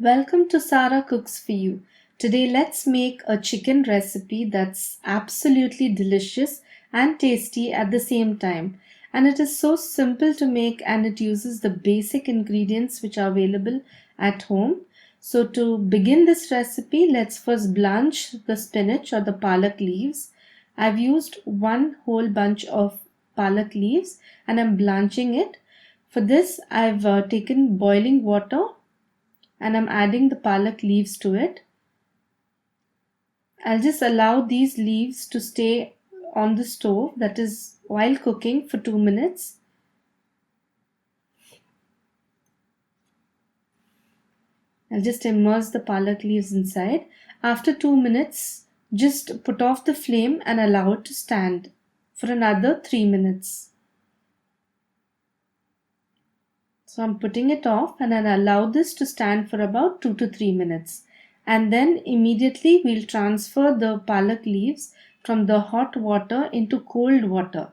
Welcome to Sara Cooks for You. Today let's make a chicken recipe that's absolutely delicious and tasty at the same time. And it is so simple to make and it uses the basic ingredients which are available at home. So to begin this recipe, let's first blanch the spinach or the palak leaves. I've used one whole bunch of palak leaves and I'm blanching it. For this, I've taken boiling water and I'm adding the palak leaves to it. I'll just allow these leaves to stay on the stove, that is while cooking, for 2 minutes. I'll just immerse the palak leaves inside. After 2 minutes, just put off the flame and allow it to stand for another 3 minutes. So I'm putting it off and I'll allow this to stand for about 2 to 3 minutes. And then immediately we'll transfer the palak leaves from the hot water into cold water.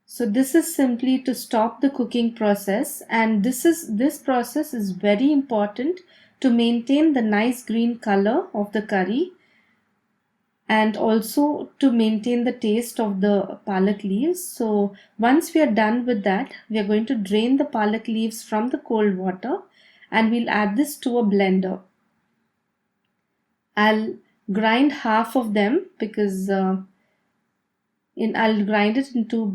So this is simply to stop the cooking process, and this process is very important to maintain the nice green color of the curry and also to maintain the taste of the palak leaves. So once we are done with that, we are going to drain the palak leaves from the cold water and we'll add this to a blender. I'll grind half of them because I'll grind it into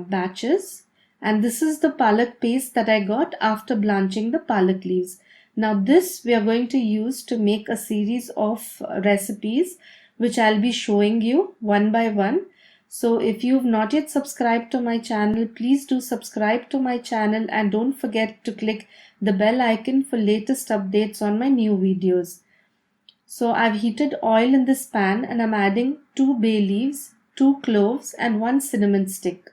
batches, and this is the palak paste that I got after blanching the palak leaves. Now this we are going to use to make a series of recipes which I'll be showing you one by one. So if you've not yet subscribed to my channel, please do subscribe to my channel and don't forget to click the bell icon for latest updates on my new videos. So I've heated oil in this pan and I'm adding 2 bay leaves, 2 cloves and 1 cinnamon stick.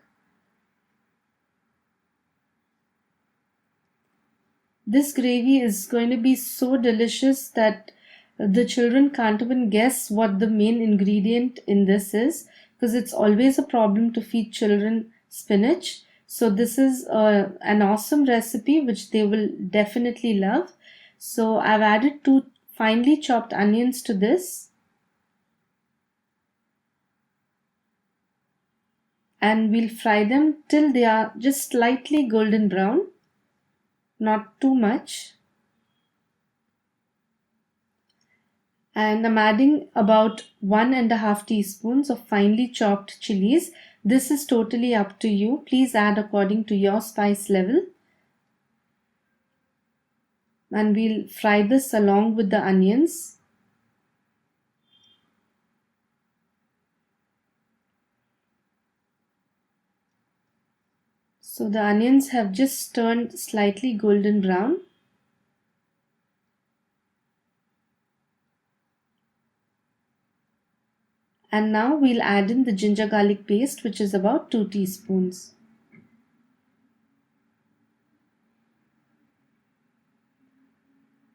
This gravy is going to be so delicious that the children can't even guess what the main ingredient in this is, because it's always a problem to feed children spinach. So this is an awesome recipe which they will definitely love. So I've added 2 finely chopped onions to this. And we'll fry them till they are just slightly golden brown, not too much. And I'm adding about 1.5 teaspoons of finely chopped chilies. This is totally up to you. Please add according to your spice level. And we'll fry this along with the onions. So the onions have just turned slightly golden brown. And now we'll add in the ginger garlic paste, which is about 2 teaspoons.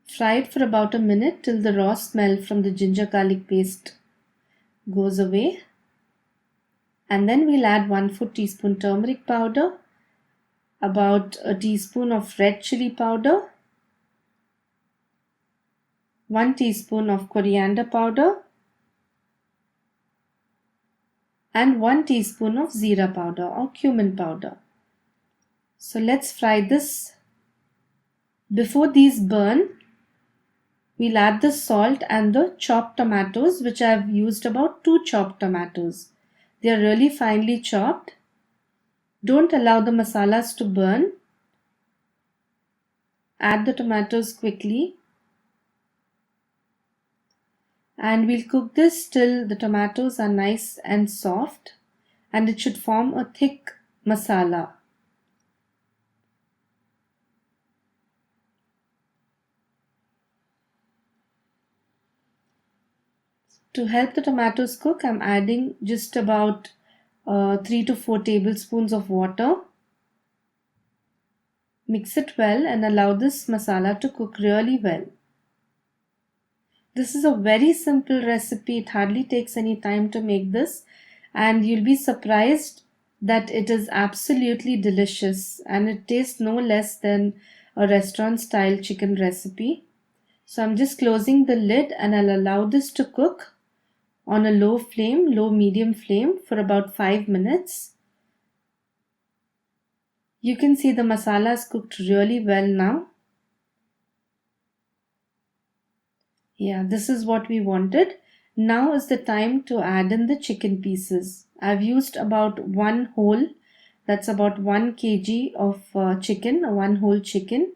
Fry it for about a minute till the raw smell from the ginger garlic paste goes away. And then we'll add 1/4 teaspoon turmeric powder, about a teaspoon of red chili powder, 1 teaspoon of coriander powder, and 1 teaspoon of zira powder or cumin powder. So let's fry this. Before these burn, we'll add the salt and the chopped tomatoes, which I've used about 2 chopped tomatoes. They are really finely chopped. Don't allow the masalas to burn. Add the tomatoes quickly. And we'll cook this till the tomatoes are nice and soft, and it should form a thick masala. To help the tomatoes cook, I'm adding just about 3 to 4 tablespoons of water. Mix it well and allow this masala to cook really well. This is a very simple recipe. It hardly takes any time to make this, and you'll be surprised that it is absolutely delicious and it tastes no less than a restaurant style chicken recipe. So I'm just closing the lid and I'll allow this to cook on a low medium flame for about 5 minutes. You can see the masala is cooked really well now. Yeah, this is what we wanted. Now is the time to add in the chicken pieces. I've used about one whole, that's about 1 kg of chicken, one whole chicken.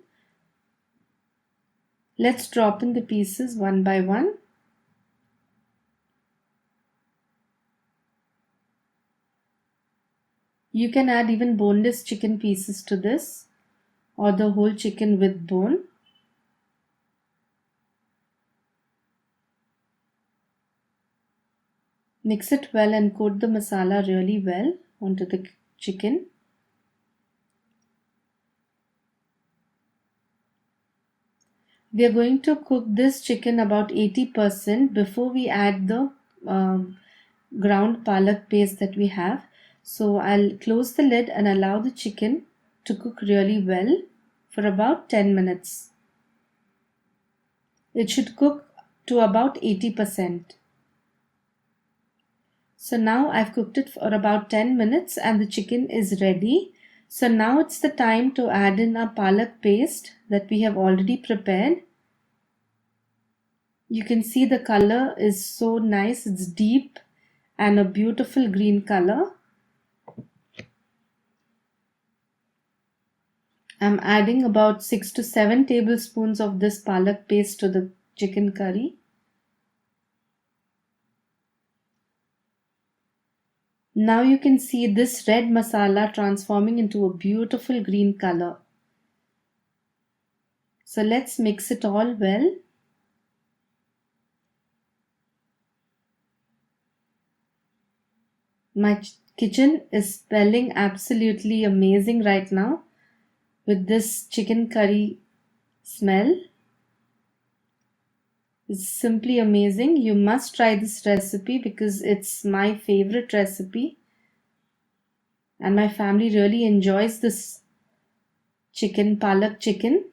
Let's drop in the pieces one by one. You can add even boneless chicken pieces to this, or the whole chicken with bone. Mix it well and coat the masala really well onto the chicken. We are going to cook this chicken about 80% before we add the ground palak paste that we have. So I'll close the lid and allow the chicken to cook really well for about 10 minutes. It should cook to about 80%. So now I've cooked it for about 10 minutes and the chicken is ready. So now it's the time to add in our palak paste that we have already prepared. You can see the color is so nice. It's deep and a beautiful green color. I'm adding about 6 to 7 tablespoons of this palak paste to the chicken curry. Now you can see this red masala transforming into a beautiful green color. So let's mix it all well. My kitchen is smelling absolutely amazing right now with this chicken curry smell. It's simply amazing. You must try this recipe because it's my favorite recipe. And my family really enjoys this chicken, palak chicken.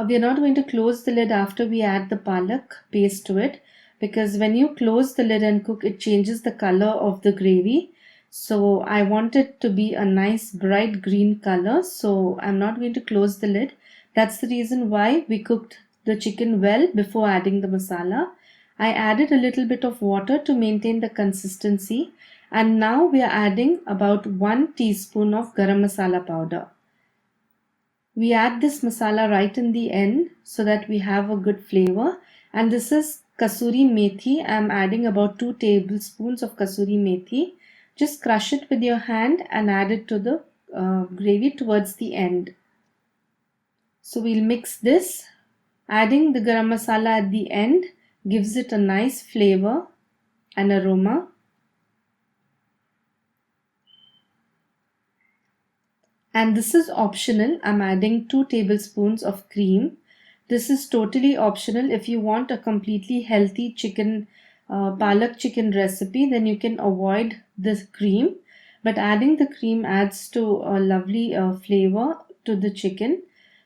We are not going to close the lid after we add the palak paste to it, because when you close the lid and cook, it changes the color of the gravy. So I want it to be a nice bright green color. So I'm not going to close the lid. That's the reason why we cooked the chicken well before adding the masala. I added a little bit of water to maintain the consistency. And now we are adding about 1 teaspoon of garam masala powder. We add this masala right in the end so that we have a good flavor. And this is kasuri methi. I'm adding about 2 tablespoons of kasuri methi. Just crush it with your hand and add it to the gravy towards the end. So we'll mix this. Adding the garam masala at the end gives it a nice flavor and aroma. And this is optional. I'm adding 2 tablespoons of cream. This is totally optional. If you want a completely healthy chicken, palak chicken recipe, then you can avoid this cream. But adding the cream adds to a lovely flavor to the chicken.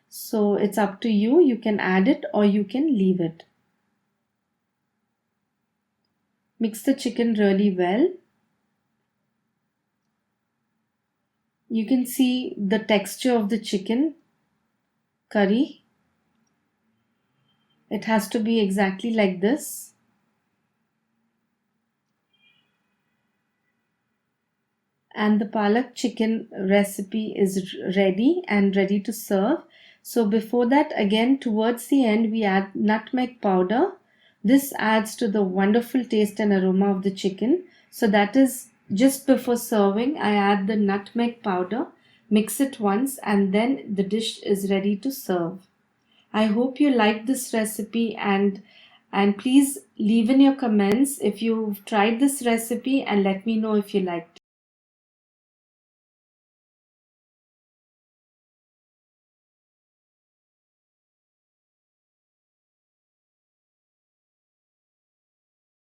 So it's up to you. You can add it or you can leave it. Mix the chicken really well. You can see the texture of the chicken curry. It has to be exactly like this. And the palak chicken recipe is ready and ready to serve. So before that, again towards the end, we add nutmeg powder. This adds to the wonderful taste and aroma of the chicken. So that is just before serving, I add the nutmeg powder, mix it once, and then the dish is ready to serve. I hope you like this recipe and please leave in your comments if you've tried this recipe and let me know if you liked it.